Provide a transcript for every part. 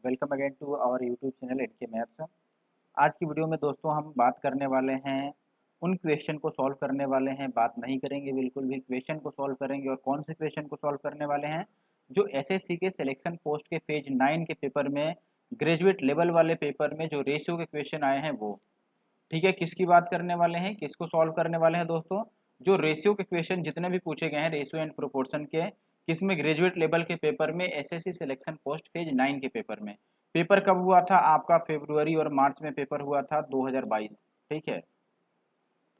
Welcome again to our YouTube channel NK maths. आज की video में दोस्तों हम बात करने वाले हैं, उन क्वेश्चन को सॉल्व करने वाले हैं। बात नहीं करेंगे बिल्कुल भी, क्वेश्चन को सॉल्व करेंगे। और कौन से क्वेश्चन को सॉल्व करने वाले हैं? जो एसएससी के सिलेक्शन पोस्ट के पेज 9 के पेपर में, ग्रेजुएट लेवल वाले पेपर में जो रेशियो के क्वेश्चन आए हैं वो। ठीक है, किसकी बात करने वाले हैं, किसको सॉल्व करने वाले हैं दोस्तों? जो रेशियो के क्वेश्चन जितने भी पूछे गए हैं रेशियो एंड प्रोपोर्शन के, किसमें? ग्रेजुएट लेवल के पेपर में, एसएससी सिलेक्शन पोस्ट पेज 9 के पेपर में। पेपर कब हुआ था आपका? फरवरी और मार्च में पेपर हुआ था 2022। ठीक है,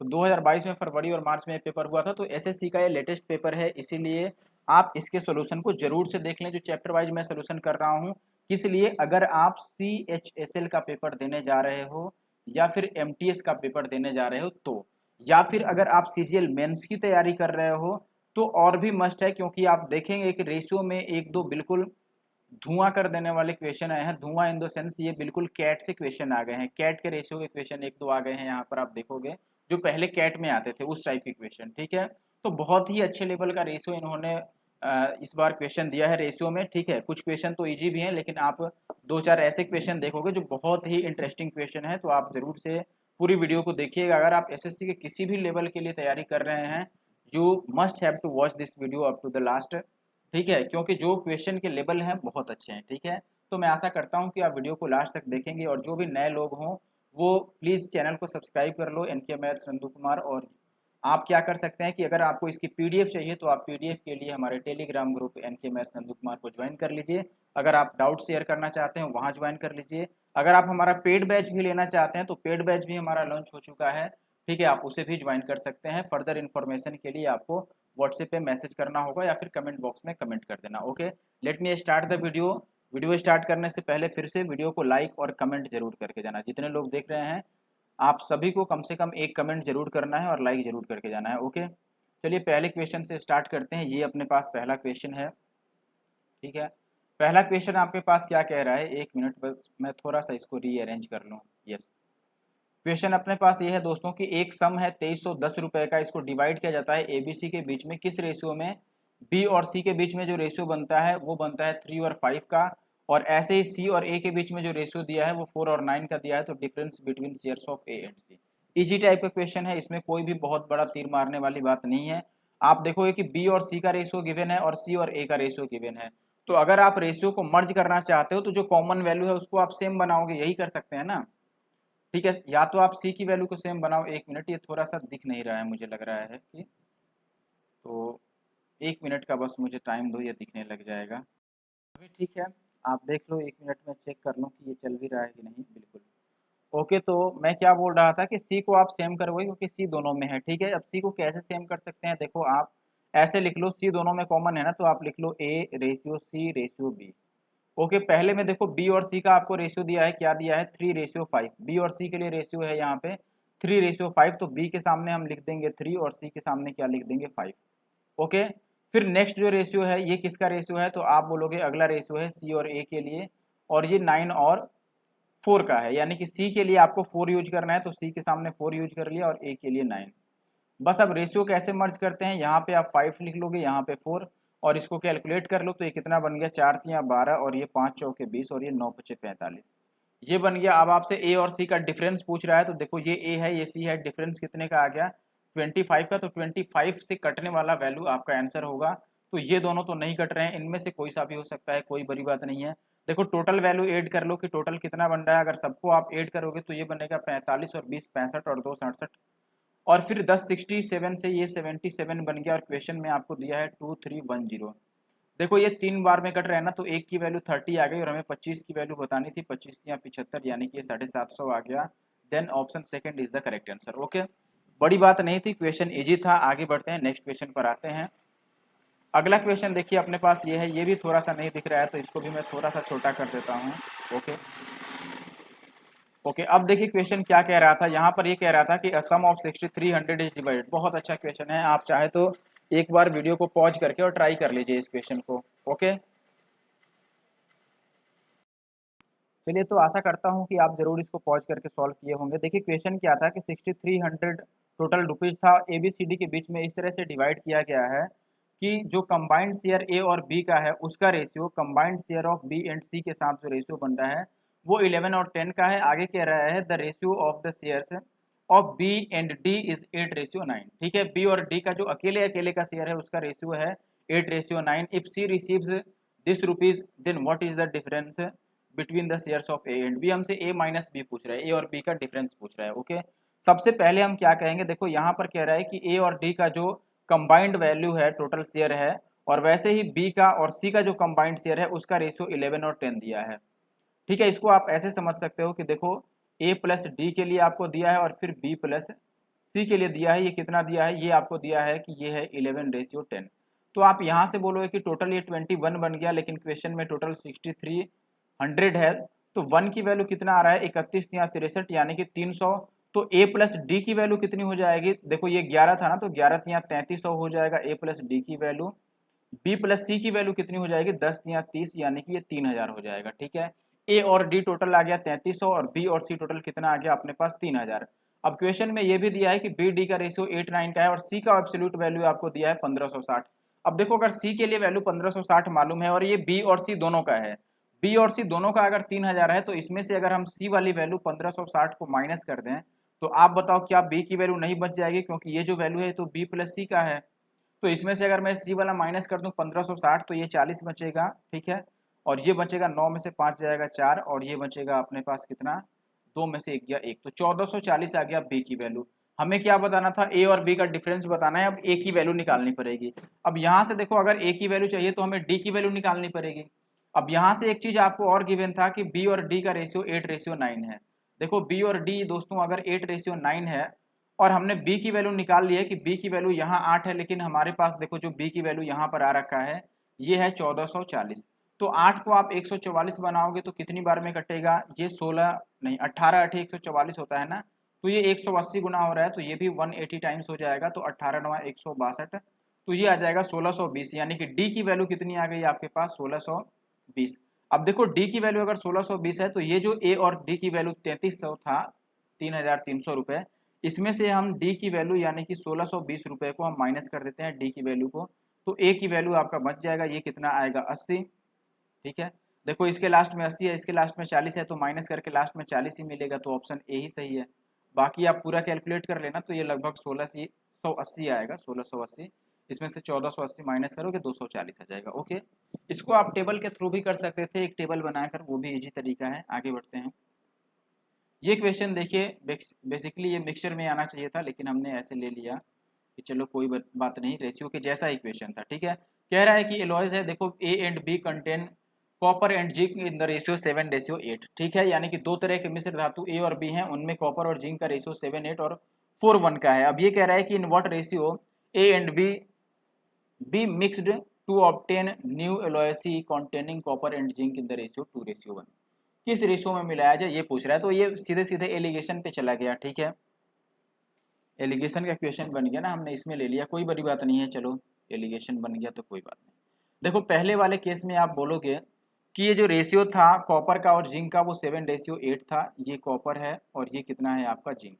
तो 2022 में फरवरी और मार्च में पेपर हुआ था। तो एसएससी का ये लेटेस्ट पेपर है, इसीलिए आप इसके सोल्यूशन को जरूर से देख लें। जो चैप्टर वाइज मैं सोल्यूशन कर रहा हूँ, किस लिए? अगर आप CHSL का पेपर देने जा रहे हो या फिर MTS का पेपर देने जा रहे हो तो, या फिर अगर आप CGL मेंस की तैयारी कर रहे हो तो और भी मस्ट है। क्योंकि आप देखेंगे कि रेशियो में एक दो बिल्कुल धुआं कर देने वाले क्वेश्चन आए हैं। धुआं इन द सेंस ये बिल्कुल कैट से क्वेश्चन आ गए हैं, कैट के रेशियो के क्वेश्चन एक दो आ गए हैं। यहाँ पर आप देखोगे जो पहले कैट में आते थे उस टाइप के क्वेश्चन। ठीक है, तो बहुत ही अच्छे लेवल का रेशियो इन्होंने इस बार क्वेश्चन दिया है रेशियो में। ठीक है, कुछ क्वेश्चन तो इजी भी हैं, लेकिन आप दो चार ऐसे क्वेश्चन देखोगे जो बहुत ही इंटरेस्टिंग क्वेश्चन है। तो आप जरूर से पूरी वीडियो को देखिएगा। अगर आप एसएससी के किसी भी लेवल के लिए तैयारी कर रहे हैं, you must have to watch this video up to the last. ठीक है, क्योंकि जो क्वेश्चन के लेवल हैं बहुत अच्छे हैं। ठीक है, तो मैं आशा करता हूं कि आप वीडियो को लास्ट तक देखेंगे। और जो भी नए लोग हों वो प्लीज़ चैनल को सब्सक्राइब कर लो, एनके मैथ्स नंदू कुमार। और आप क्या कर सकते हैं कि अगर आपको इसकी पीडीएफ चाहिए तो आप पीडीएफ के लिए हमारे Telegram group NK maths Nandu Kumar को ज्वाइन कर लीजिए। अगर आप डाउट शेयर करना चाहते हैं वहाँ ज्वाइन कर लीजिए। अगर आप हमारा पेड बैच भी लेना चाहते हैं तो पेड बैच भी हमारा लॉन्च हो चुका है। ठीक है, आप उसे भी ज्वाइन कर सकते हैं। फर्दर इन्फॉर्मेशन के लिए आपको व्हाट्सएप पे मैसेज करना होगा या फिर कमेंट बॉक्स में कमेंट कर देना। Okay, let me start the video. Video start करने से पहले फिर से वीडियो को लाइक और कमेंट जरूर करके जाना। जितने लोग देख रहे हैं आप सभी को कम से कम एक कमेंट जरूर करना है और लाइक जरूर करके जाना है। ओके, चलिए पहले क्वेश्चन से स्टार्ट करते हैं। ये अपने पास पहला क्वेश्चन है। ठीक है, पहला क्वेश्चन आपके पास क्या कह रहा है? एक मिनट बस मैं थोड़ा सा इसको रीअरेंज कर लूँ। यस, क्वेश्चन अपने पास ये है दोस्तों कि एक सम है 2310 रुपए का। इसको डिवाइड किया जाता है ABC के बीच में। किस रेशियो में? B और C के बीच में जो रेशियो बनता है वो बनता है 3 और 5 का। और ऐसे ही C और A के बीच में जो रेशियो दिया है वो 4 और 9 का दिया है। तो difference between shares of A and C। Easy type का क्वेश्चन है, इसमें कोई भी बहुत बड़ा तीर मारने वाली बात नहीं है। आप देखोगे कि B और C का रेशियो गिवन है और C और A का रेशियो गिवन है। तो अगर आप रेशियो को मर्ज करना चाहते हो तो जो कॉमन वैल्यू है उसको आप सेम बनाओगे, यही कर सकते हैं ना। ठीक है, या तो आप सी की वैल्यू को सेम बनाओ। एक मिनट, ये थोड़ा सा दिख नहीं रहा है, मुझे लग रहा है कि, तो एक मिनट का बस मुझे टाइम दो, ये दिखने लग जाएगा अभी। ठीक है, आप देख लो, एक मिनट में चेक कर लो कि ये चल भी रहा है कि नहीं। बिल्कुल ओके। तो मैं क्या बोल रहा था कि सी को आप सेम करोगे क्योंकि सी दोनों में है। ठीक है, अब सी को कैसे सेम कर सकते हैं? देखो आप ऐसे लिख लो, सी दोनों में कॉमन है ना, तो आप लिख लो A ratio C ratio B. Okay, पहले में देखो बी और सी का आपको रेशियो दिया है, क्या दिया है? 3:5। बी और सी के लिए रेशियो है यहाँ पे 3:5। तो बी के सामने हम लिख देंगे 3 और सी के सामने क्या लिख देंगे? 5। ओके, फिर नेक्स्ट जो रेशियो है ये किसका रेशियो है? तो आप बोलोगे अगला रेशियो है सी और ए के लिए, और ये 9 और 4 का है। यानी कि सी के लिए आपको 4 यूज करना है, तो सी के सामने 4 यूज कर लिया और ए के लिए 9। बस अब रेशियो कैसे मर्ज करते हैं? यहाँ पे आप 5 लिख लोगे, यहाँ पे 4, और इसको कैलकुलेट कर लो तो ये कितना बन गया? 4 तियाँ 12 और ये 5 चौके 20 और ये 9 पचे 45। ये बन गया। अब आपसे ए और सी का डिफरेंस पूछ रहा है, तो देखो ये ए है ये सी है, डिफरेंस कितने का आ गया? 25 का। तो 25 से कटने वाला वैल्यू आपका आंसर होगा। तो ये दोनों तो नहीं कट रहे हैं, इनमें से कोई सा भी हो सकता है, कोई बड़ी बात नहीं है। देखो टोटल वैल्यू ऐड कर लो कि टोटल कितना बन रहा है। अगर सबको आप ऐड करोगे तो ये बनेगा 45 और 20 65 और 2 67। और फिर 10 67 से ये 77 बन गया। और क्वेश्चन में आपको दिया है 2310। देखो ये 3 बार में कट रहा है ना, तो एक की वैल्यू 30 आ गई और हमें 25 की वैल्यू बतानी थी। 25 या 75, यानी कि ये 750 आ गया। Then option second is the correct answer. Okay, बड़ी बात नहीं थी, क्वेश्चन इजी था। आगे बढ़ते हैं, नेक्स्ट क्वेश्चन पर आते हैं। अगला क्वेश्चन देखिए अपने पास ये है, ये भी थोड़ा सा नहीं दिख रहा है तो इसको भी मैं थोड़ा सा छोटा कर देता हूँ। ओके ओके, अब देखिए क्वेश्चन क्या कह रहा था। यहाँ पर ये कह रहा था कि सम ऑफ 6300 इज डिवाइडेड। बहुत अच्छा क्वेश्चन है, आप चाहे तो एक बार वीडियो को पॉज करके और ट्राई कर लीजिए इस क्वेश्चन को। ओके, चलिए, तो आशा करता हूँ कि आप जरूर इसको पॉज करके सॉल्व किए होंगे। देखिए क्वेश्चन क्या था कि 6300 टोटल रुपीज था, ABCD के बीच में इस तरह से डिवाइड किया गया है कि जो कंबाइंड शेयर ए और बी का है उसका ratio combined share of B and C के साथ जो रेशियो बन रहा है वो 11 और 10 का है। आगे कह रहा है the ratio of the shares of B and D is 8:9। ठीक है, बी और डी का जो अकेले अकेले का शेयर है उसका रेशियो है 8:9। If C receives this rupees then what is the difference between the shares of A and B. हमसे ए माइनस बी पूछ रहा है, ए और बी का डिफरेंस पूछ रहा है। ओके, सबसे पहले हम क्या कहेंगे, देखो यहाँ पर कह रहा है कि ए और डी का जो कंबाइंड वैल्यू है टोटल शेयर है, और वैसे ही बी का और सी का जो कंबाइंड शेयर है उसका रेशियो 11 और 10 दिया है। ठीक है, इसको आप ऐसे समझ सकते हो कि देखो ए प्लस डी के लिए आपको दिया है और फिर बी प्लस सी के लिए दिया है। ये कितना दिया है, ये आपको दिया है कि ये है 11:10। तो आप यहाँ से बोलोगे कि टोटल ये 21 बन गया, लेकिन क्वेश्चन में टोटल 6300 है। तो 1 की वैल्यू कितना आ रहा है, 31 या 63 यानी कि 300। तो ए प्लस डी की वैल्यू कितनी हो जाएगी, देखो ये 11 था ना, तो 11 या 3300 हो जाएगा ए प्लस डी की वैल्यू। बी प्लस सी की वैल्यू कितनी हो जाएगी, 10 या 30 यानी कि ये 3000 हो जाएगा। ठीक है, ए और डी टोटल आ गया 3300 और बी और सी टोटल कितना आ गया अपने पास 3000। अब क्वेश्चन में ये भी दिया है कि बी डी का रेशियो 8:9 का है और सी का एब्सोल्यूट वैल्यू आपको दिया है 1560। अब देखो अगर सी के लिए वैल्यू 1560 मालूम है और ये बी और सी दोनों का है, बी और सी दोनों का अगर 3000 है, तो इसमें से अगर हम सी वाली वैल्यू 1560 को माइनस कर दें तो आप बताओ क्या बी की वैल्यू नहीं बच जाएगी, क्योंकि ये जो वैल्यू है तो बी प्लस सी का है। तो इसमें से अगर मैं सी वाला माइनस कर दूं 1560 तो ये 40 बचेगा। ठीक है, और ये बचेगा 9 में से 5 जाएगा 4 और ये बचेगा अपने पास कितना, 2 में से 1 गया 1, तो 1440 आ गया बी की वैल्यू। हमें क्या बताना था, ए और बी का डिफरेंस बताना है। अब ए की वैल्यू निकालनी पड़ेगी। अब यहाँ से देखो अगर ए की वैल्यू चाहिए तो हमें डी की वैल्यू निकालनी पड़ेगी। अब यहाँ से एक चीज आपको और गिवन था कि बी और डी का रेशियो 8:9 है। देखो बी और डी दोस्तों अगर 8:9 है और हमने b की वैल्यू निकाल ली है कि b की वैल्यू यहाँ 8 है, लेकिन हमारे पास देखो जो b की वैल्यू यहाँ पर आ रखा है ये है 1440। तो 8 को आप 144 बनाओगे तो कितनी बार में कटेगा, ये 16 नहीं 18 8 144 होता है ना, तो ये 180 गुना हो रहा है, तो ये भी 180 टाइम्स हो जाएगा, तो 18 9 162, तो ये आ जाएगा 1620। यानी कि डी की वैल्यू कितनी आ गई आपके पास 1620। अब देखो डी की वैल्यू अगर 1620 है तो ये जो ए और डी की वैल्यू 3300 था, 3300 रुपये, इसमें से हम डी की वैल्यू यानी कि 1620 रुपये को हम माइनस कर देते हैं डी की वैल्यू को, तो ए की वैल्यू आपका बच जाएगा, ये कितना आएगा 80। ठीक है, देखो इसके लास्ट में 80 है, इसके लास्ट में 40 है, तो माइनस करके लास्ट में 40 ही मिलेगा, तो ऑप्शन ए ही सही है। बाकी आप पूरा कैलकुलेट कर लेना, तो ये लगभग 1680 आएगा, 1680। इसमें से 1480 माइनस करोगे 240 आ जाएगा। ओके, इसको आप टेबल के थ्रू भी कर सकते थे, एक टेबल बनाकर, वो भी इजी तरीका है। आगे बढ़ते हैं। ये क्वेश्चन देखिए बेसिकली ये मिक्सचर में आना चाहिए था, लेकिन हमने ऐसे ले लिया कि चलो कोई बात नहीं, रेशियो के जैसा ही क्वेश्चन था। ठीक है, कह रहा है कि एलॉयज है, देखो A and B contain copper and zinc in the ratio 7:8। ठीक है, यानी कि दो तरह के मिश्र धातु ए और बी हैं, उनमें कॉपर और जिंक का रेशियो 7:8 और 4:1 का है। अब ये कह रहा है कि in what ratio A and B mixed to obtain new alloys containing copper and zinc in the ratio 2:1। किस रेशियो में मिलाया जाए ये पूछ रहा है, तो ये सीधे सीधे एलिगेशन पे चला गया। ठीक है, एलिगेशन का क्वेश्चन बन गया ना, हमने इसमें ले लिया, कोई बड़ी बात नहीं है, चलो एलिगेशन बन गया तो कोई बात नहीं। देखो पहले वाले केस में आप बोलोगे कि ये जो रेशियो था कॉपर का और जिंक का वो 7:8 था, ये कॉपर है और ये कितना है आपका जिंक।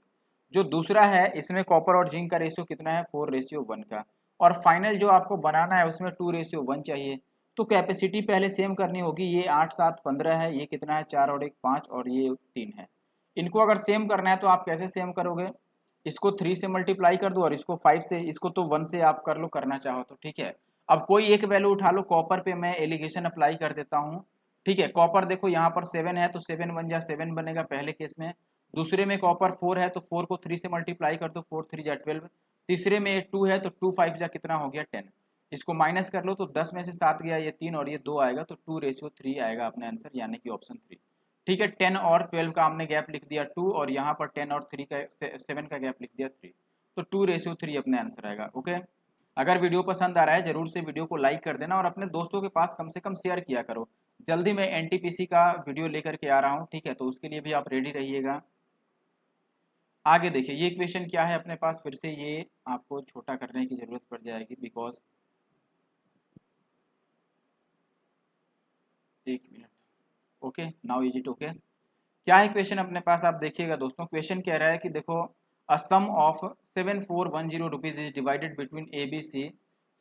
जो दूसरा है इसमें कॉपर और जिंक का रेशियो कितना है 4:1 का, और फाइनल जो आपको बनाना है उसमें 2:1 चाहिए। तो कैपेसिटी पहले सेम करनी होगी, ये 8 7 15 है, ये कितना है 4 और 1 5 और ये 3 है। इनको अगर सेम करना है तो आप कैसे सेम करोगे, इसको 3 से मल्टीप्लाई कर दो और इसको 5 से, इसको तो 1 से आप कर लो करना चाहो तो। ठीक है, अब कोई एक वैल्यू उठा लो, कॉपर पे मैं एलिगेशन अप्लाई कर देता हूँ। ठीक है, कॉपर देखो यहाँ पर 7 है तो 7 1 जा 7 बनेगा पहले केस में। दूसरे में कॉपर 4 है तो 4 को 3 से मल्टीप्लाई कर दो, 4 3 जा 12। तीसरे में 2 है तो 2 5 जा कितना हो गया 10। इसको माइनस कर लो तो 10 में से 7 गया, ये 3 और ये 2 आएगा, तो 2:3 आएगा अपने आंसर, यानी कि ऑप्शन 3। ठीक है, 10 और 12 का हमने गैप लिख दिया 2, और यहाँ पर 10 और 3 का 7 का गैप लिख दिया 3, तो 2:3 अपने आंसर आएगा। ओके, अगर वीडियो पसंद आ रहा है जरूर से वीडियो को लाइक कर देना और अपने दोस्तों के पास कम से कम शेयर किया करो। जल्दी मैं एनटीपीसी का वीडियो लेकर के आ रहा हूँ। ठीक है, तो उसके लिए भी आप रेडी रहिएगा। आगे देखिए ये क्वेश्चन क्या है अपने पास, फिर से ये आपको छोटा करने की जरूरत पड़ जाएगी, बिकॉज एक minute. Okay, now is it okay. क्या है क्वेश्चन अपने पास, आप देखिएगा दोस्तों। क्वेश्चन कह रहा है कि देखो a sum of 7410 rupees is divided between A B C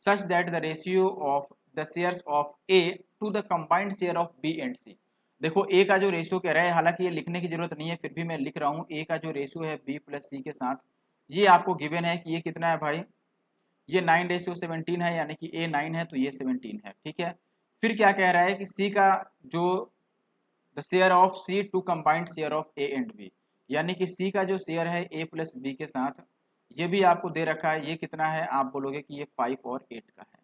such that the ratio of the shares of A to the combined share of B and C. देखो ए का जो रेशियो कह रहा है, हालांकि ये लिखने की जरूरत नहीं है, फिर भी मैं लिख रहा हूँ। ए का जो रेशियो है बी प्लस सी के साथ, ये आपको गिवन है कि ये कितना है भाई, ये 9:17 है, यानी कि ए 9 है तो ये 17 है, ठीक है। फिर क्या कह रहा है कि सी का जो the share of C to combined share of A and B, यानी कि सी का जो शेयर है ए प्लस बी के साथ, ये भी आपको दे रखा है, ये कितना है, आप बोलोगे कि ये 5 और 8 का है।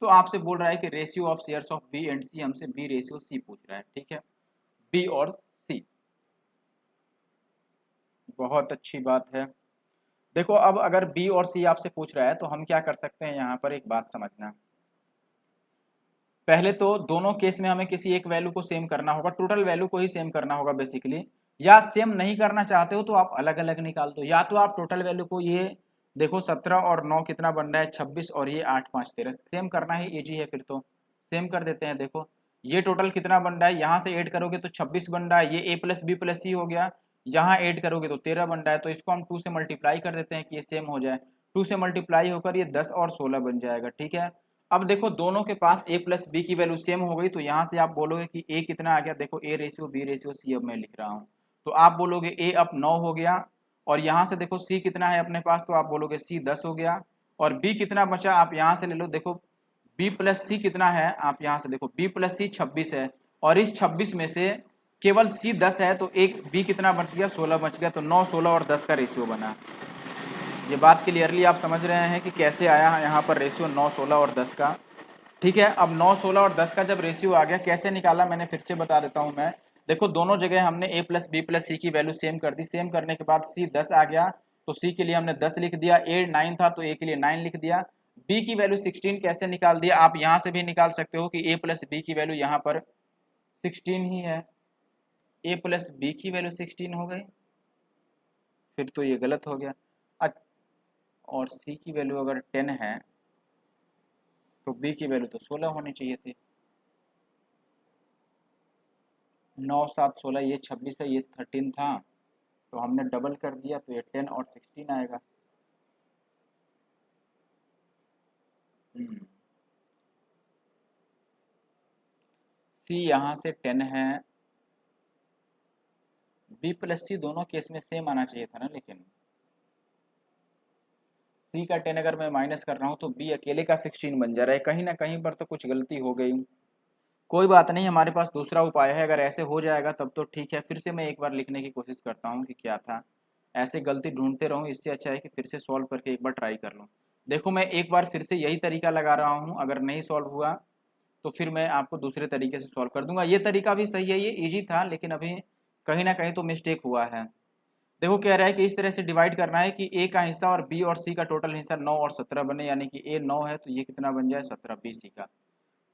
तो आपसे बोल रहा है कि ratio of shares of B and C, हमसे बी रेशियो सी पूछ रहा है, ठीक है, बी और सी। बहुत अच्छी बात है। देखो अब अगर बी और सी आपसे पूछ रहा है तो हम क्या कर सकते हैं, यहाँ पर एक बात समझना। पहले तो दोनों केस में हमें किसी एक वैल्यू को सेम करना होगा, टोटल वैल्यू को ही सेम करना होगा बेसिकली। या सेम नहीं करना चाहते हो तो आप अलग अलग निकाल दो, या तो आप टोटल वैल्यू को, ये देखो 17 और 9 कितना बन रहा है, 26, और ये 8 5 13, सेम करना ही इजी है, फिर तो सेम कर देते हैं। देखो ये टोटल कितना बन रहा है, यहाँ से ऐड करोगे तो 26 बन रहा है, ये ए प्लस बी प्लस सी हो गया, यहाँ ऐड करोगे तो 13 बन रहा है, तो इसको हम 2 से मल्टीप्लाई कर देते हैं कि ये सेम हो जाए। 2 से मल्टीप्लाई होकर ये 10 और 16 बन जाएगा, ठीक है। अब देखो दोनों के पास a प्लस बी की वैल्यू सेम हो गई, तो यहाँ से आप बोलोगे कि a कितना आ गया, देखो a ratio b ratio c अब मैं लिख रहा हूँ, तो आप बोलोगे a अब 9 हो गया, और यहाँ से देखो c कितना है अपने पास, तो आप बोलोगे c 10 हो गया, और b कितना बचा आप यहाँ से ले लो, देखो b प्लस सी कितना है, आप यहाँ से देखो b प्लस सी 26 है, और इस 26 में से केवल c 10 है, तो एक b कितना बच गया, 16 बच गया, तो 9 16 और 10 का रेशियो बना। ये बात क्लियरली आप समझ रहे हैं कि कैसे आया है यहाँ पर रेशियो 9 16 और 10 का, ठीक है। अब 9 16 और 10 का जब रेशियो आ गया, कैसे निकाला मैंने फिर से बता देता हूँ मैं। देखो दोनों जगह हमने a प्लस बी प्लस सी की वैल्यू सेम कर दी, सेम करने के बाद c 10 आ गया, तो c के लिए हमने 10 लिख दिया, a 9 था तो a के लिए 9 लिख दिया। b की वैल्यू 16 कैसे निकाल दिया, आप यहाँ से भी निकाल सकते हो कि a प्लस बी की वैल्यू यहाँ पर 16 ही है, a प्लस बी की वैल्यू 16 हो गई, फिर तो ये गलत हो गया। और c की वैल्यू अगर 10 है तो b की वैल्यू तो 16 होनी चाहिए थी। 9 7 16, ये 26 है, ये 13 था, तो हमने डबल कर दिया, तो ये 10 और 16 आएगा। सी यहाँ से 10 है, बी प्लस सी दोनों केस में सेम आना चाहिए था ना, लेकिन सी का 10 अगर मैं माइनस कर रहा हूँ तो बी अकेले का 16 बन जा रहा है, कहीं ना कहीं पर तो कुछ गलती हो गई। कोई बात नहीं, हमारे पास दूसरा उपाय है, अगर ऐसे हो जाएगा तब तो ठीक है। फिर से मैं एक बार लिखने की कोशिश करता हूँ कि क्या था, ऐसे गलती ढूंढते रहूँ, इससे अच्छा है कि फिर से सॉल्व करके एक बार ट्राई कर लूँ। देखो मैं एक बार फिर से यही तरीका लगा रहा हूँ, अगर नहीं सॉल्व हुआ तो फिर मैं आपको दूसरे तरीके से सॉल्व कर दूंगा। ये तरीका भी सही है, ये इजी था, लेकिन अभी कहीं ना कहीं तो मिस्टेक हुआ है। देखो कह रहा है कि इस तरह से डिवाइड करना है कि ए का हिस्सा और बी और सी का टोटल हिस्सा 9 और 17 बने, यानी कि ए 9 है तो ये कितना बन जाए 17 बी सी का,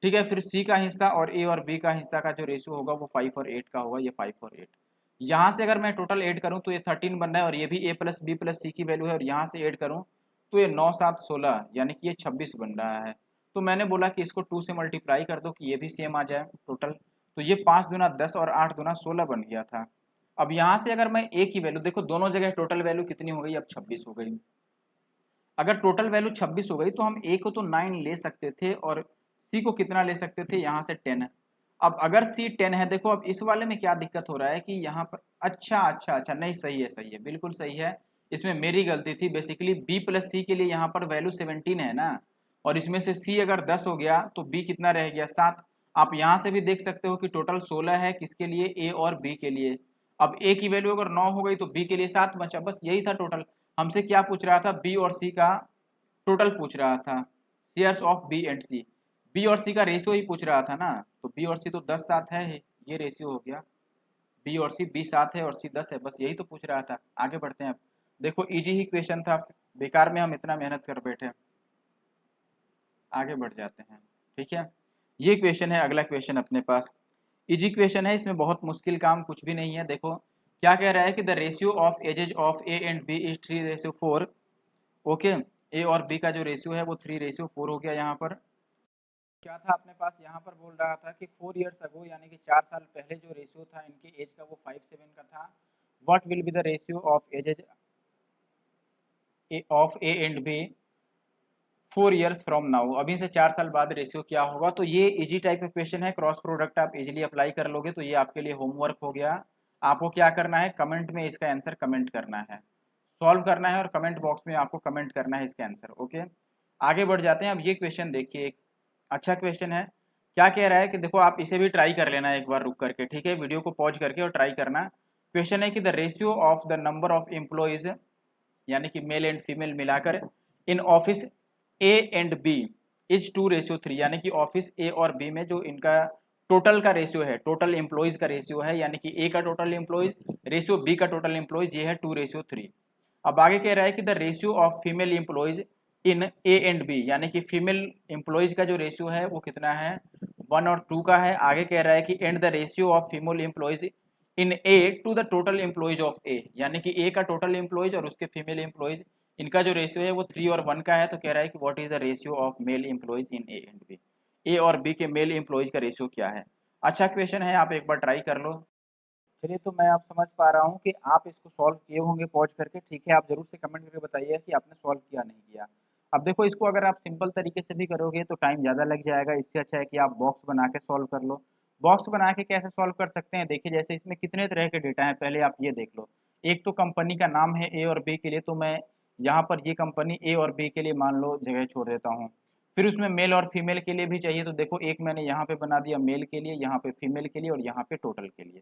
ठीक है। फिर सी का हिस्सा और ए और बी का हिस्सा का जो रेशियो होगा वो 5 और 8 का होगा, ये 5 और 8। यहाँ से अगर मैं टोटल ऐड करूँ तो ये 13 बन रहा है, और ये भी ए प्लस बी प्लस सी की वैल्यू है, और यहाँ से ऐड करूँ तो ये 9 7 16, यानी कि ये 26 बन रहा है। तो मैंने बोला कि इसको 2 से मल्टीप्लाई कर दो कि ये भी सेम आ जाए टोटल, तो ये 5 दूना 10 और 8 दूना 16 बन गया था। अब यहाँ से अगर मैं ए की वैल्यू, देखो दोनों जगह टोटल वैल्यू कितनी हो गई, अब 26 हो गई। अगर टोटल वैल्यू 26 हो गई तो हम ए को तो 9 ले सकते थे, और सी को कितना ले सकते थे, यहाँ से 10 है। अब अगर सी 10 है, देखो अब इस वाले में क्या दिक्कत हो रहा है कि यहाँ पर, अच्छा अच्छा अच्छा, नहीं सही है, सही है, बिल्कुल सही है। इसमें मेरी गलती थी, बेसिकली बी प्लस सी के लिए यहाँ पर वैल्यू 17 है ना, और इसमें से सी अगर 10 हो गया तो बी कितना रह गया 7। आप यहाँ से भी देख सकते हो कि टोटल 16 है, किसके लिए, ए और बी के लिए। अब ए की वैल्यू अगर 9 हो गई तो बी के लिए 7 बचा, बस यही था टोटल। हमसे क्या पूछ रहा था, बी और सी का टोटल पूछ रहा था, shares of B and C, B और सी का रेशियो ही पूछ रहा था ना, तो बी और सी तो 10 7 है ही, ये रेशियो हो गया, बी और सी, बी 7 है और सी 10 है, बस यही तो पूछ रहा था। आगे बढ़ते हैं अब, देखो इजी ही क्वेश्चन था, बेकार में हम इतना मेहनत कर बैठे, आगे बढ़ जाते हैं, ठीक है। ये क्वेश्चन है अगला क्वेश्चन अपने पास, इजी क्वेश्चन है, इसमें बहुत मुश्किल काम कुछ भी नहीं है। देखो क्या कह रहा है कि the ratio of ages of A and B is 3:4, okay. A और बी का जो रेशियो है वो 3:4 हो गया। यहाँ पर क्या था अपने पास, यहाँ पर बोल रहा था कि 4 ईयर्स अगो, यानी कि 4 साल पहले जो रेशियो था इनके एज का वो 5:7 का था। What will be the ratio of ages of A and B 4 years from now, अभी से 4 साल बाद रेशियो क्या होगा। तो ये इजी टाइप का क्वेश्चन है, क्रॉस प्रोडक्ट आप इजीली अप्लाई कर लोगे, तो ये आपके लिए होमवर्क हो गया। आपको क्या करना है, कमेंट में इसका आंसर कमेंट करना है, सॉल्व करना है और कमेंट बॉक्स में आपको कमेंट करना है इसका आंसर। ओके, आगे बढ़ जाते हैं। अब ये क्वेश्चन देखिए, एक अच्छा क्वेश्चन है। क्या कह रहा है कि देखो आप इसे भी ट्राई कर लेना एक बार रुक करके, ठीक है, वीडियो को पॉज करके और ट्राई करना। क्वेश्चन है कि the ratio of the number of employees, यानी कि मेल एंड फीमेल मिलाकर, in office A and B is 2:3, यानी कि ऑफिस ए और बी में जो इनका टोटल का रेशियो है, टोटल एम्प्लॉयज का रेशियो है, यानी कि ए का टोटल एम्प्लॉयज रेशियो बी का टोटल एम्प्लॉयज, ये है 2:3। अब आगे कह रहा है कि the ratio of female employees in A and B, यानी कि फीमेल एम्प्लॉयज का जो रेशियो है वो कितना है, 1 और 2 का है। आगे कह रहा है कि and the ratio of female employees in A to the total employees of A, यानी कि ए का टोटल एम्प्लॉयज और उसके फीमेल एम्प्लॉयज इनका जो रेशियो है वो 3 और 1 का है। तो कह रहा है कि what is the ratio of male employees in A and B, A और बी के मेल एम्प्लॉयज का रेशियो क्या है। अच्छा क्वेश्चन है, आप एक बार ट्राई कर लो। चलिए, तो मैं आप समझ पा रहा हूँ कि आप इसको सॉल्व किए होंगे पॉज करके, ठीक है। आप जरूर से कमेंट करके बताइए कि आपने सॉल्व किया नहीं किया। अब देखो, इसको अगर आप सिंपल तरीके से भी करोगे तो टाइम ज़्यादा लग जाएगा, इससे अच्छा है कि आप बॉक्स बना के सॉल्व कर लो। बॉक्स बना के कैसे सॉल्व कर सकते हैं, देखिए जैसे इसमें कितने तरह के डेटा हैं, पहले आप ये देख लो। एक तो कंपनी का नाम है ए और बी के लिए, तो मैं यहाँ पर ये कंपनी ए और बी के लिए मान लो जगह छोड़ देता हूँ। फिर उसमें मेल और फीमेल के लिए भी चाहिए, तो देखो एक मैंने यहाँ पे बना दिया मेल के लिए, यहाँ पे फीमेल के लिए और यहाँ पे टोटल के लिए,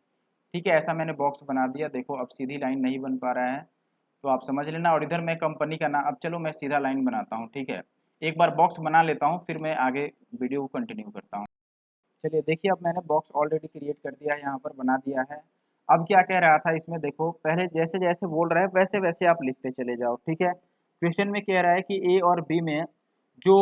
ठीक है। ऐसा मैंने बॉक्स बना दिया। देखो अब सीधी लाइन नहीं बन पा रहा है, तो आप समझ लेना। और इधर मैं कंपनी का नाम, अब चलो मैं सीधा लाइन बनाता हूँ, ठीक है। एक बार बॉक्स बना लेता हूँ, फिर मैं आगे वीडियो को कंटिन्यू करता हूँ। चलिए देखिए, अब मैंने बॉक्स ऑलरेडी क्रिएट कर दिया है, यहाँ पर बना दिया है। अब क्या कह रहा था इसमें, देखो पहले जैसे जैसे बोल रहा है वैसे वैसे आप लिखते चले जाओ, ठीक है। क्वेश्चन में कह रहा है कि ए और बी में जो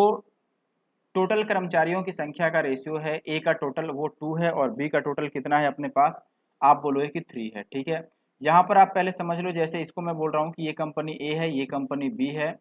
टोटल कर्मचारियों की संख्या का रेशियो है, ए का टोटल वो 2 है और बी का टोटल कितना है अपने पास, आप बोलोगे कि 3 है, ठीक है। यहाँ पर आप पहले समझ लो, जैसे इसको मैं बोल रहा हूँ कि ये कंपनी ए है, ये कंपनी बी है,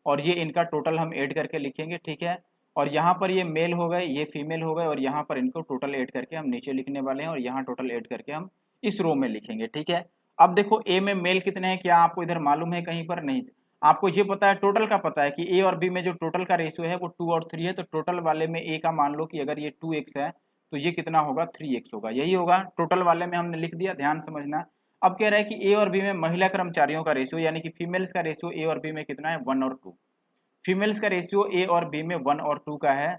और ये इनका टोटल हम ऐड करके लिखेंगे, ठीक है। और यहाँ पर ये मेल हो गए, ये फीमेल हो गए, और यहाँ पर इनको टोटल ऐड करके हम नीचे लिखने वाले हैं, और यहाँ टोटल ऐड करके हम इस रो में लिखेंगे, ठीक है। अब देखो ए में मेल कितने हैं, क्या आपको इधर मालूम है कहीं पर, नहीं। आपको ये पता है, टोटल का पता है कि ए और बी में जो टोटल का रेशियो है वो 2 और 3 है। तो टोटल वाले में ए का मान लो कि अगर ये 2x है तो ये कितना होगा, 3x होगा, यही होगा। टोटल वाले में हमने लिख दिया, ध्यान समझना। अब कह रहा है कि ए और बी में महिला कर्मचारियों का रेशियो, यानी कि फीमेल्स का रेशियो ए और बी में कितना है, 1 और 2। फीमेल्स का रेशियो ए और बी में 1 और 2 का है,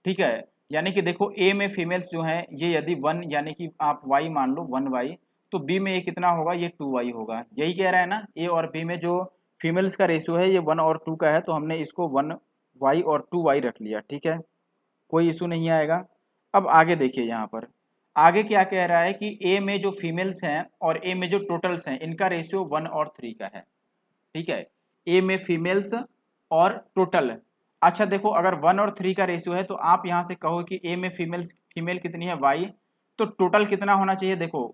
ठीक है। यानी कि देखो ए में फीमेल्स जो हैं ये यदि 1, यानी कि आप y मान लो 1y, तो बी में ये कितना होगा, ये 2y होगा। यही कह रहा है ना, ए और बी में जो फीमेल्स का रेशियो है ये 1 और 2 का है, तो हमने इसको 1y और 2y रख लिया, ठीक है, कोई इशू नहीं आएगा। अब आगे देखिए, यहाँ पर आगे क्या कह रहा है कि ए में जो फीमेल्स हैं और ए में जो टोटल्स हैं इनका रेशियो 1 और 3 का है, ठीक है। ए में फीमेल्स और टोटल, अच्छा देखो अगर 1 और 3 का रेशियो है तो आप यहाँ से कहो कि ए में फीमेल कितनी है, वाई, तो टोटल कितना होना चाहिए, देखो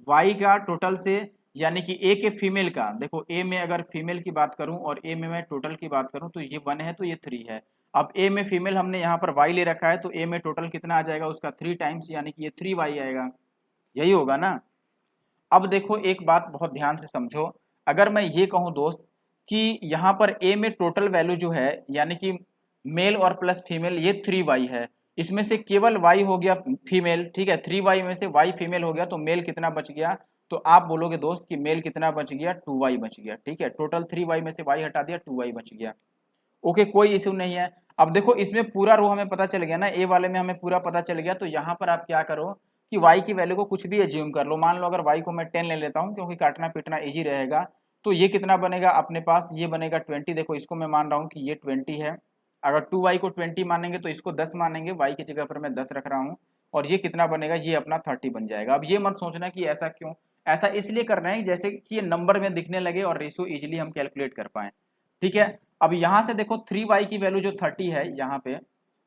वाई का टोटल से, यानी कि ए के फीमेल का, देखो ए में अगर फीमेल की बात करूं और ए में मैं टोटल की बात करूं तो ये 1 है तो ये 3 है। अब ए में फीमेल हमने यहाँ पर वाई ले रखा है, तो ए में टोटल कितना आ जाएगा उसका 3 टाइम्स, यानी कि ये 3y आएगा, यही होगा ना। अब देखो एक बात बहुत ध्यान से समझो, अगर मैं ये कहूँ दोस्त कि यहाँ पर ए में टोटल वैल्यू जो है, यानी कि मेल और प्लस फीमेल, ये 3y है, इसमें से केवल y हो गया फीमेल, ठीक है, 3y में से y फीमेल हो गया, तो मेल कितना बच गया, तो आप बोलोगे दोस्त कि मेल कितना बच गया, 2y बच गया, ठीक है। टोटल 3y में से y हटा दिया, 2y बच गया, ओके, कोई इशू नहीं है। अब देखो इसमें पूरा रो हमें पता चल गया ना, ए वाले में हमें पूरा पता चल गया, तो यहाँ पर आप क्या करो कि y की वैल्यू को कुछ भी एज्यूम कर लो। मान लो अगर y को मैं 10 ले लेता हूँ, क्योंकि काटना पीटना इजी रहेगा, तो ये कितना बनेगा अपने पास, ये बनेगा 20। देखो इसको मैं मान रहा हूँ कि ये 20 है, अगर 2y को 20 मानेंगे तो इसको 10 मानेंगे, y की जगह पर मैं 10 रख रहा हूँ, और ये कितना बनेगा, ये अपना 30 बन जाएगा। अब ये मत सोचना कि ऐसा क्यों, ऐसा इसलिए कर रहे हैं जैसे कि ये नंबर में दिखने लगे और रेशियो इजिली हम कैलकुलेट कर पाए, ठीक है। अब यहाँ से देखो 3y की वैल्यू जो 30 है,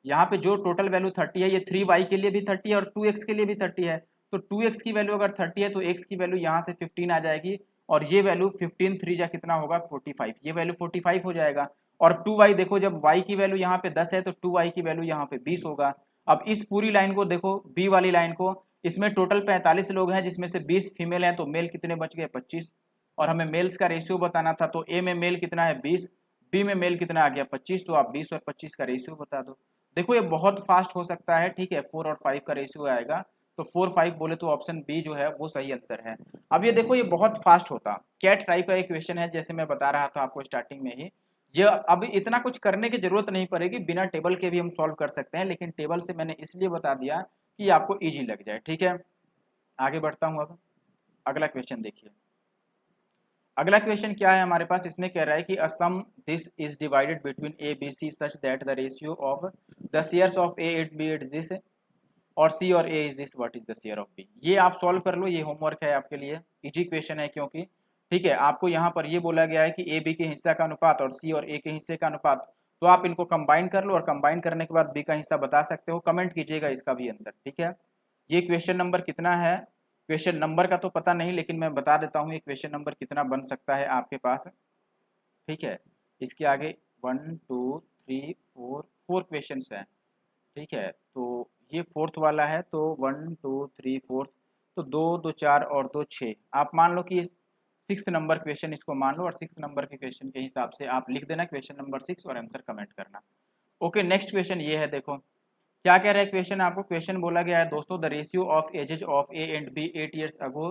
यहाँ पे जो टोटल वैल्यू 30 है, ये 3y के लिए भी 30 है और 2x के लिए भी 30 है। तो 2x की वैल्यू अगर 30 है तो x की वैल्यू यहाँ से 15 आ जाएगी, और ये वैल्यू 15 3 जा कितना होगा, 45, ये वैल्यू 45 हो जाएगा। और 2y देखो, जब y की वैल्यू यहाँ पे 10 है तो 2y की वैल्यू यहाँ पे 20 होगा। अब इस पूरी लाइन को देखो, b वाली लाइन को, इसमें टोटल 45 लोग हैं जिसमें से 20 फीमेल हैं, तो मेल कितने बच गए, 25। और हमें मेल्स का रेशियो बताना था, तो ए में मेल कितना है, 20, बी में मेल कितना आ गया 25, तो आप 20 और 25 का रेशियो बता दो। देखो ये बहुत फास्ट हो सकता है, ठीक है, 4 और 5 का रेशियो आएगा, तो 4 5 बोले तो ऑप्शन बी जो है वो सही आंसर है। अब ये देखो ये बहुत फास्ट होता, कैट टाइप का इक्वेशन है, जैसे मैं बता रहा था आपको स्टार्टिंग में ही। ये अब इतना कुछ करने की जरूरत नहीं पड़ेगी, बिना टेबल के भी हम सॉल्व कर सकते हैं, लेकिन टेबल से मैंने इसलिए बता दिया कि आपको ईजी लग जाए, ठीक है। आगे बढ़ता हूँ, अब अगला क्वेश्चन देखिए। अगला क्वेश्चन क्या है हमारे पास, इसमें कह रहा है कि a sum this is divided between A B C such that the ratio of the shares of A at B at this और सी और A is this, what is the share of B. ये आप solve कर लो, ये homework है आपके लिए, easy question है क्योंकि, ठीक है, आपको यहाँ पर ये बोला गया है कि ए बी के हिस्सा का अनुपात और सी और ए के हिस्से का अनुपात, तो आप इनको कंबाइन कर लो और कंबाइन करने के बाद बी का हिस्सा बता सकते हो, कमेंट कीजिएगा इसका भी आंसर, ठीक है। ये क्वेश्चन नंबर कितना है, क्वेश्चन नंबर का तो पता नहीं, लेकिन मैं बता देता हूँ ये क्वेश्चन नंबर कितना बन सकता है आपके पास, ठीक है। इसके आगे 1 2 3 4 4 क्वेश्चन हैं, ठीक है, तो ये फोर्थ वाला है, तो 1 2 3 4, तो 2 2 4 और 2 6, आप मान लो कि 6 नंबर क्वेश्चन इसको मान लो, और 6 नंबर के क्वेश्चन के हिसाब से आप लिख देना क्वेश्चन नंबर 6 और आंसर कमेंट करना। ओके, नेक्स्ट क्वेश्चन ये है, देखो क्या कह रहा है क्वेश्चन, आपको क्वेश्चन बोला गया है दोस्तों, the ratio of ages of A and B 8 years ago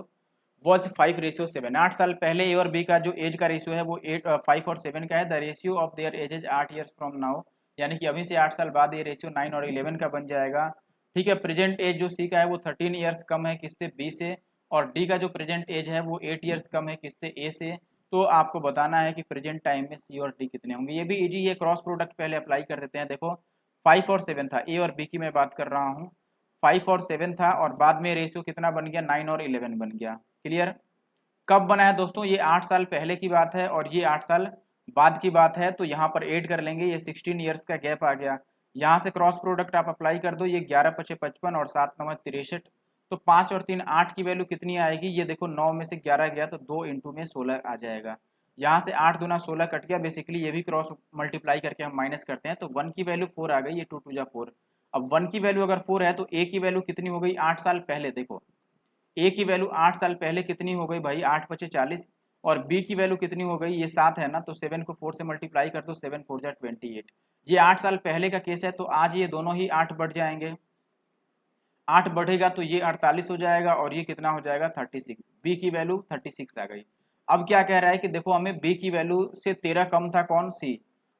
was 5:7। 8 साल पहले ए और बी का जो एज का रेशियो है वो 5 और 7 का है। The ratio of their edges 8 years from now, यानी कि अभी से 8 साल बाद ये रेशियो 9 और 11 का बन जाएगा, ठीक है। प्रेजेंट एज जो सी का है वो 13 ईयर्स कम है किससे, बी से, और डी का जो प्रेजेंट एज है वो 8 ईयर्स कम है किससे, ए से। तो आपको बताना है कि प्रेजेंट टाइम में सी और डी कितने होंगे, ये भी इजी है, क्रॉस प्रोडक्ट पहले अप्लाई कर देते हैं। देखो 5 और 7 था, ए और बी की मैं बात कर रहा हूँ, 5 और 7 था, और बाद में रेशियो कितना बन गया, 9 और 11 बन गया, क्लियर। कब बना है दोस्तों, ये 8 साल पहले की बात है और ये 8 साल बाद की बात है, तो यहाँ पर ऐड कर लेंगे, ये 16 ईयर्स का गैप आ गया। यहाँ से क्रॉस प्रोडक्ट आप अप्लाई कर दो, ये 11 पचे 55 और 7 9 63, तो 5 और 3 8 की वैल्यू कितनी आएगी, ये देखो 9 में से 11 गया तो 2 इंटू में 16 आ जाएगा। यहाँ से 8 दूना 16 कट गया, बेसिकली ये भी क्रॉस मल्टीप्लाई करके हम माइनस करते हैं, तो 1 की वैल्यू 4 आ गई, ये 2 2 जा 4। अब 1 की वैल्यू अगर 4 है तो ए की वैल्यू कितनी हो गई 8 साल पहले, देखो ए की वैल्यू 8 साल पहले कितनी हो गई भाई, 8 पचे 40, और बी की वैल्यू कितनी हो गई, ये 7 है ना, तो 7 को 4 से मल्टीप्लाई कर दो, 7 4 जा 28। ये 8 साल पहले का केस है, तो आज ये दोनों ही 8 बढ़ जाएंगे, 8 बढ़ेगा तो ये 48 हो जाएगा, और ये कितना हो जाएगा 36, बी की वैल्यू 36 आ गई। अब क्या कह रहा है कि देखो हमें बी की वैल्यू से 13 कम था कौन, सी,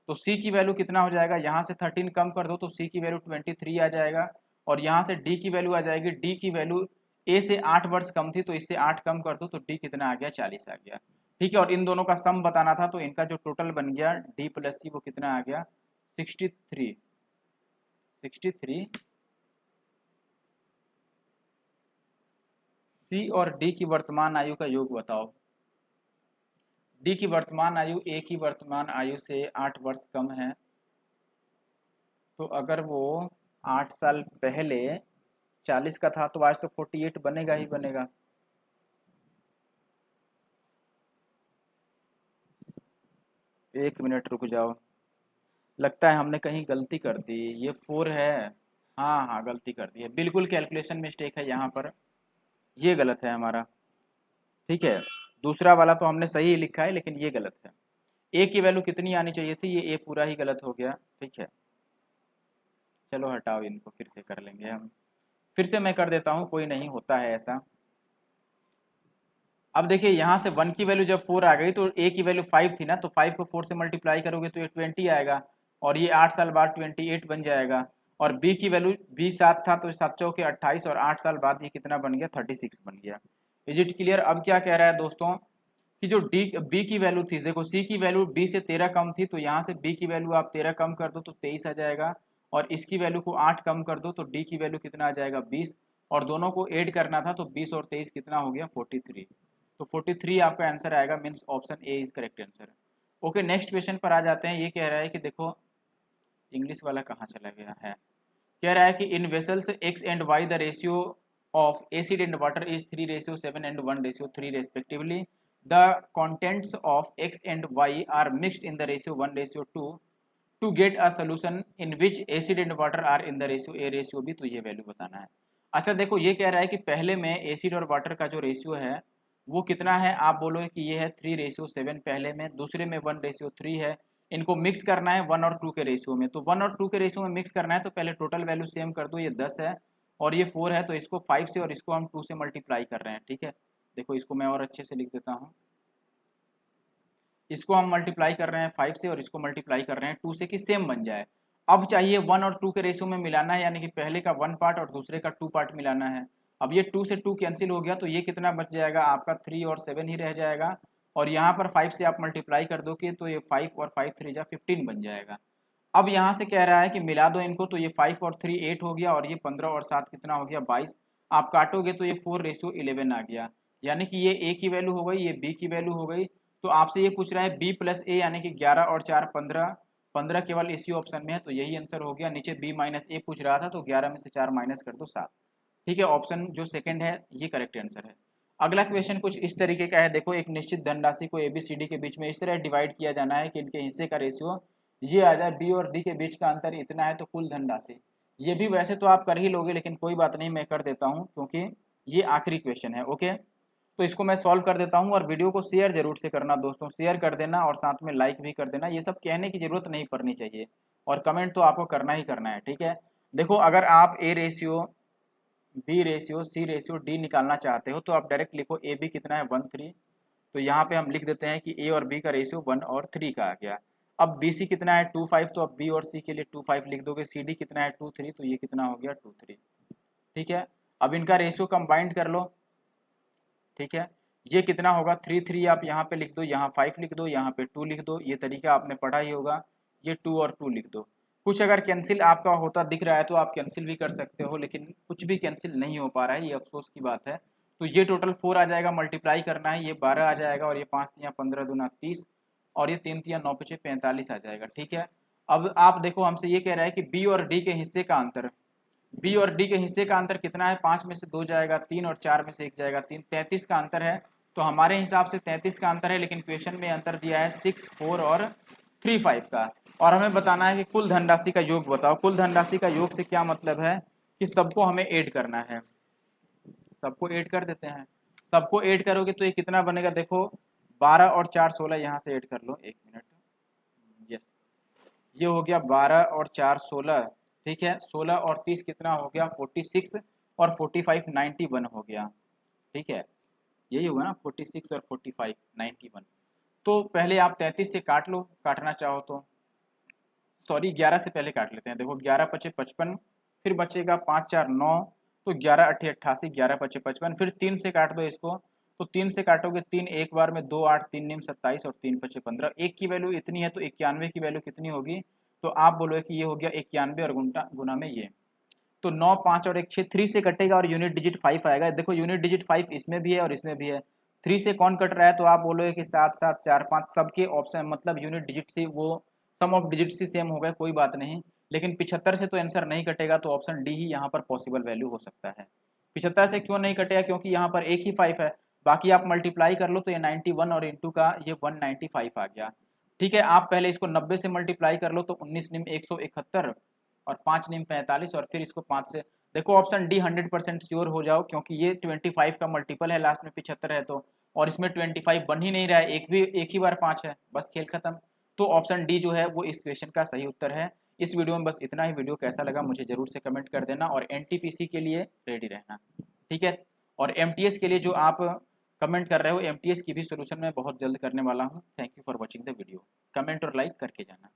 तो सी की वैल्यू कितना हो जाएगा, यहाँ से 13 कम कर दो तो सी की वैल्यू 23 आ जाएगा, और यहाँ से डी की वैल्यू आ जाएगी, डी की वैल्यू ए से 8 वर्ष कम थी, तो इससे 8 कम कर दो तो डी कितना आ गया 40 आ गया, ठीक है। और इन दोनों का सम बताना था, तो इनका जो टोटल बन गया डी प्लस सी वो कितना आ गया 63। सी और डी की वर्तमान आयु का योग बताओ। डी की वर्तमान आयु ए की वर्तमान आयु से 8 वर्ष कम है, तो अगर वो 8 साल पहले 40 का था तो आज तो 48 बनेगा ही बनेगा। एक मिनट रुक जाओ, लगता है हमने कहीं गलती कर दी, ये 4 है, हाँ हाँ गलती कर दी है, बिल्कुल कैलकुलेशन मिस्टेक है यहाँ पर, ये गलत है हमारा, ठीक है। दूसरा वाला तो हमने सही लिखा है, लेकिन ये गलत है। ए की वैल्यू कितनी आनी चाहिए थी, ये ए पूरा ही गलत हो गया, ठीक है। चलो हटाओ, इनको फिर से कर लेंगे हम, फिर से मैं कर देता हूँ, कोई नहीं, होता है ऐसा। अब देखिए यहाँ से 1 की वैल्यू जब 4 आ गई तो ए की वैल्यू 5 थी ना, तो 5 को 4 से मल्टीप्लाई करोगे तो ये 20 आएगा, और ये 8 साल बाद 28 बन जाएगा। और बी की वैल्यू बी 7 था, तो 7 चौके 28, और 8 साल बाद ये कितना बन गया 36 बन गया। Is it clear. अब क्या कह रहा है दोस्तों कि जो डी बी की वैल्यू थी, देखो सी की वैल्यू डी से 13 कम थी, तो यहाँ से बी की वैल्यू आप 13 कम कर दो तो 23 आ जाएगा, और इसकी वैल्यू को 8 कम कर दो तो डी की वैल्यू कितना आ जाएगा 20, और दोनों को ऐड करना था, तो 20 और 23 कितना हो गया 43, तो 43 आपका आंसर आएगा, means option A is correct answer. Okay, next question पर आ जाते हैं। ये कह रहा है कि देखो इंग्लिश वाला कहाँ चला गया है, कह रहा है कि in vessels X and Y the ratio of acid and water is 3:7 and 1:3 respectively. The contents of x and y are mixed in the ratio 1:2 to get a solution in which acid and water are in the ratio a ratio b, तो ये value बताना है। अच्छा देखो ये कह रहा है कि पहले में एसिड और वाटर का जो रेशियो है वो कितना है, आप बोलोगे कि ये है 3:7 पहले में, दूसरे में 1:3 है, इनको मिक्स करना है 1 और 2 के रेशियो में। तो 1 और 2 के रेशियो में मिक्स करना है तो पहले टोटल वैल्यू सेम कर दो, ये 10 है और ये 4 है, तो इसको 5 से और इसको हम 2 से मल्टीप्लाई कर रहे हैं। ठीक है, देखो इसको मैं और अच्छे से लिख देता हूँ। इसको हम मल्टीप्लाई कर रहे हैं 5 से और इसको मल्टीप्लाई कर रहे हैं 2 से कि सेम बन जाए। अब चाहिए 1 और 2 के रेशियो में मिलाना है, यानी कि पहले का 1 पार्ट और दूसरे का 2 पार्ट मिलाना है। अब ये 2 से 2 कैंसिल हो गया तो ये कितना बच जाएगा आपका 3 और 7 ही रह जाएगा, और यहाँ पर 5 से आप मल्टीप्लाई कर दो कि तो ये 5 और 5 3 जा 15 बन जाएगा। अब यहाँ से कह रहा है कि मिला दो इनको, तो ये 5 और 3 8 हो गया, और ये 15 और 7 कितना हो गया 22। आप काटोगे तो ये 4:11 आ गया, यानी कि ये ए की वैल्यू हो गई, ये बी की वैल्यू हो गई। तो आपसे ये पूछ रहा है बी प्लस ए, यानी कि 11 और 4 15, 15 केवल इसी ऑप्शन में है, तो यही आंसर हो गया। नीचे बी माइनस ए पूछ रहा था, तो 11 में से 4 माइनस कर दो 7। ठीक है, ऑप्शन जो सेकंड है ये करेक्ट आंसर है। अगला क्वेश्चन कुछ इस तरीके का है, देखो एक निश्चित धनराशि को ABCD के बीच में इस तरह डिवाइड किया जाना है कि इनके हिस्से का रेशियो ये आ जाए, बी और डी के बीच का अंतर इतना है तो कुल धनराशि। ये भी वैसे तो आप कर ही लोगे, लेकिन कोई बात नहीं, मैं कर देता हूँ क्योंकि ये आखिरी क्वेश्चन है। ओके, तो इसको मैं सॉल्व कर देता हूँ, और वीडियो को शेयर जरूर से करना दोस्तों, शेयर कर देना और साथ में लाइक भी कर देना। ये सब कहने की जरूरत नहीं पड़नी चाहिए, और कमेंट तो आपको करना ही करना है। ठीक है, देखो अगर आप A ratio, B ratio, C ratio, D निकालना चाहते हो तो आप डायरेक्ट लिखो AB कितना है 1 3। तो यहाँ पे हम लिख देते हैं कि A और B का रेशियो 1 और 3 का आ गया। अब BC कितना है 2 5, तो अब B और C के लिए 2 5 लिख दोगे। CD कितना है 2 3, तो ये कितना हो गया 2 3। ठीक है, अब इनका रेशियो कंबाइंड कर लो। ठीक है, ये कितना होगा 3 3, आप यहाँ पे लिख दो, यहाँ 5 लिख दो, यहाँ पे 2 लिख दो, ये तरीका आपने पढ़ा ही होगा। ये 2 और 2 लिख दो। कुछ अगर कैंसिल आपका होता दिख रहा है तो आप कैंसिल भी कर सकते हो, लेकिन कुछ भी कैंसिल नहीं हो पा रहा है, ये अफसोस की बात है। तो ये टोटल 4 आ जाएगा, मल्टीप्लाई करना है, ये 12 आ जाएगा, और ये 5 तियाँ 15 दूना 30, और ये 3 तियाँ 9 पचे 45 आ जाएगा। ठीक है, अब आप देखो हमसे ये कह रहा है कि बी और डी के हिस्से का अंतर, बी और डी के हिस्से का अंतर कितना है, 5 में से 2 जाएगा 3, और 4 में से 1 जाएगा 3, 33 का अंतर है। तो हमारे हिसाब से 33 का अंतर है, लेकिन क्वेश्चन में अंतर दिया है 6 4 और 3 5 का, और हमें बताना है कि कुल धनराशि का योग बताओ। कुल धनराशि का योग से क्या मतलब है कि सबको हमें ऐड करना है, सबको ऐड कर देते हैं। सबको ऐड करोगे तो ये कितना बनेगा, देखो 12 और 4 16, यहाँ से ऐड कर लो, 1 मिनट, यस, ये हो गया 12 और 4 16। ठीक है, 16 और 30 कितना हो गया 46, और 45 91 हो गया। ठीक है, यही होगा ना 46 और 45 91। तो पहले आप 33 से काट लो, काटना चाहो तो, सॉरी 11 से पहले काट लेते हैं। देखो 11 पचे 55, फिर बचेगा 5 4 9, तो 11 अट्ठे 88, 11 पचे 55, फिर 3 से काट दो इसको, तो 3 से काटोगे 3 एक बार में 2 8 3 निम 27, और 3 पचे 15। एक की वैल्यू इतनी है तो 91 की वैल्यू कितनी होगी, तो आप बोलोगे कि ये हो गया 91, और गुना में ये, तो 9 5 और 1 6, 3 से कटेगा और यूनिट डिजिट 5 आएगा। देखो यूनिट डिजिट 5 इसमें भी है और इसमें भी है, 3 से कौन कट रहा है, तो आप बोलोगे कि 7 7 4 5, सबके ऑप्शन मतलब यूनिट डिजिट से वो सम ऑफ डिजिट से सेम हो गए, कोई बात नहीं। लेकिन 75 से तो आंसर नहीं कटेगा, तो ऑप्शन डी ही यहाँ पर पॉसिबल वैल्यू हो सकता है। 75 से क्यों नहीं कटेगा, क्योंकि यहाँ पर एक ही 5 है, बाकी आप मल्टीप्लाई कर लो तो ये 91 और इंटू का ये 195 आ गया। ठीक है, आप पहले इसको 90 से मल्टीप्लाई कर लो तो 19 निम 171, और 5 निम 45, और फिर इसको 5 से, देखो ऑप्शन डी 100% श्योर हो जाओ, क्योंकि ये 25 का मल्टीपल है, लास्ट में 75 है तो, और इसमें 25 बन ही नहीं रहा है, एक ही बार 5 है, बस खेल खत्म। तो ऑप्शन डी जो है वो इस क्वेश्चन का सही उत्तर है। इस वीडियो में बस इतना ही। वीडियो कैसा लगा मुझे जरूर से कमेंट कर देना, और एनटीपीसी के लिए रेडी रहना। ठीक है, और एमटीएस के लिए जो आप कमेंट कर रहे हो, एमटीएस की भी सोल्यूशन मैं बहुत जल्द करने वाला हूँ। Thank you for watching the video, comment और लाइक करके जाना।